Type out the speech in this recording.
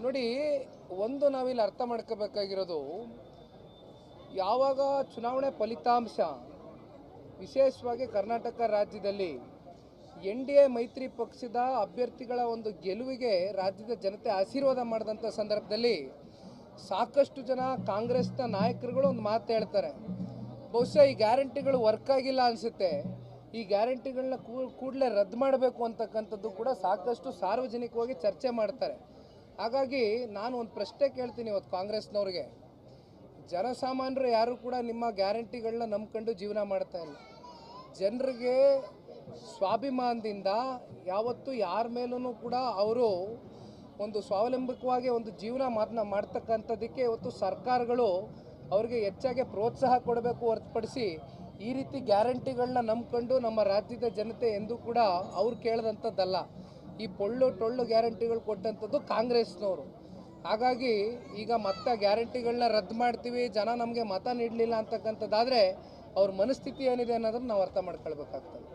ನೋಡಿ, ಒಂದು ನಾವಿಲ್ಲಿ ಅರ್ಥ ಮಾಡ್ಕೋಬೇಕಾಗಿರೋದು, ಯಾವಾಗ ಚುನಾವಣೆ ಫಲಿತಾಂಶ ವಿಶೇಷವಾಗಿ ಕರ್ನಾಟಕ ರಾಜ್ಯದಲ್ಲಿ NDA ಮೈತ್ರಿ ಪಕ್ಷದ ಅಭ್ಯರ್ಥಿಗಳ ಒಂದು ಗೆಲುವಿಗೆ ರಾಜ್ಯದ ಜನತೆ ಆಶೀರ್ವಾದ ಮಾಡಿದಂಥ ಸಂದರ್ಭದಲ್ಲಿ ಸಾಕಷ್ಟು ಜನ ಕಾಂಗ್ರೆಸ್ನ ನಾಯಕರುಗಳು ಒಂದು ಮಾತು ಹೇಳ್ತಾರೆ, ಬಹುಶಃ ಈ ಗ್ಯಾರಂಟಿಗಳು ವರ್ಕ್ ಆಗಿಲ್ಲ ಅನಿಸುತ್ತೆ, ಈ ಗ್ಯಾರಂಟಿಗಳನ್ನ ಕೂಡಲೇ ರದ್ದು ಮಾಡಬೇಕು ಅಂತಕ್ಕಂಥದ್ದು ಕೂಡ ಸಾಕಷ್ಟು ಸಾರ್ವಜನಿಕವಾಗಿ ಚರ್ಚೆ ಮಾಡ್ತಾರೆ. ಹಾಗಾಗಿ ನಾನು ಒಂದು ಪ್ರಶ್ನೆ ಕೇಳ್ತೀನಿ ಇವತ್ತು ಕಾಂಗ್ರೆಸ್ನವ್ರಿಗೆ, ಜನಸಾಮಾನ್ಯರು ಯಾರು ಕೂಡ ನಿಮ್ಮ ಗ್ಯಾರಂಟಿಗಳನ್ನ ನಂಬ್ಕೊಂಡು ಜೀವನ ಮಾಡ್ತಾ ಇಲ್ಲ. ಜನರಿಗೆ ಸ್ವಾಭಿಮಾನದಿಂದ ಯಾವತ್ತೂ ಯಾರ ಮೇಲೂ ಕೂಡ ಅವರು ಒಂದು ಸ್ವಾವಲಂಬಿಕವಾಗಿ ಒಂದು ಜೀವನ ಮಾಡ್ತಕ್ಕಂಥದ್ದಕ್ಕೆ ಇವತ್ತು ಸರ್ಕಾರಗಳು ಅವರಿಗೆ ಹೆಚ್ಚಾಗಿ ಪ್ರೋತ್ಸಾಹ ಕೊಡಬೇಕು ಹೊರತುಪಡಿಸಿ ಈ ರೀತಿ ಗ್ಯಾರಂಟಿಗಳನ್ನ ನಂಬ್ಕೊಂಡು ನಮ್ಮ ರಾಜ್ಯದ ಜನತೆ ಎಂದೂ ಕೂಡ ಅವ್ರು ಕೇಳಿದಂಥದ್ದಲ್ಲ. ಈ ಟೊಳ್ಳು ಗ್ಯಾರಂಟಿಗಳು ಕೊಟ್ಟಂಥದ್ದು ಕಾಂಗ್ರೆಸ್ನವರು. ಹಾಗಾಗಿ ಈಗ ಮತ್ತೆ ಗ್ಯಾರಂಟಿಗಳನ್ನ ರದ್ದು ಮಾಡ್ತೀವಿ, ಜನ ನಮಗೆ ಮತ ನೀಡಲಿಲ್ಲ ಅಂತಕ್ಕಂಥದ್ದಾದರೆ ಅವ್ರ ಮನಸ್ಥಿತಿ ಏನಿದೆ ಅನ್ನೋದನ್ನು ನಾವು ಅರ್ಥ ಮಾಡ್ಕೊಳ್ಬೇಕಾಗ್ತದೆ.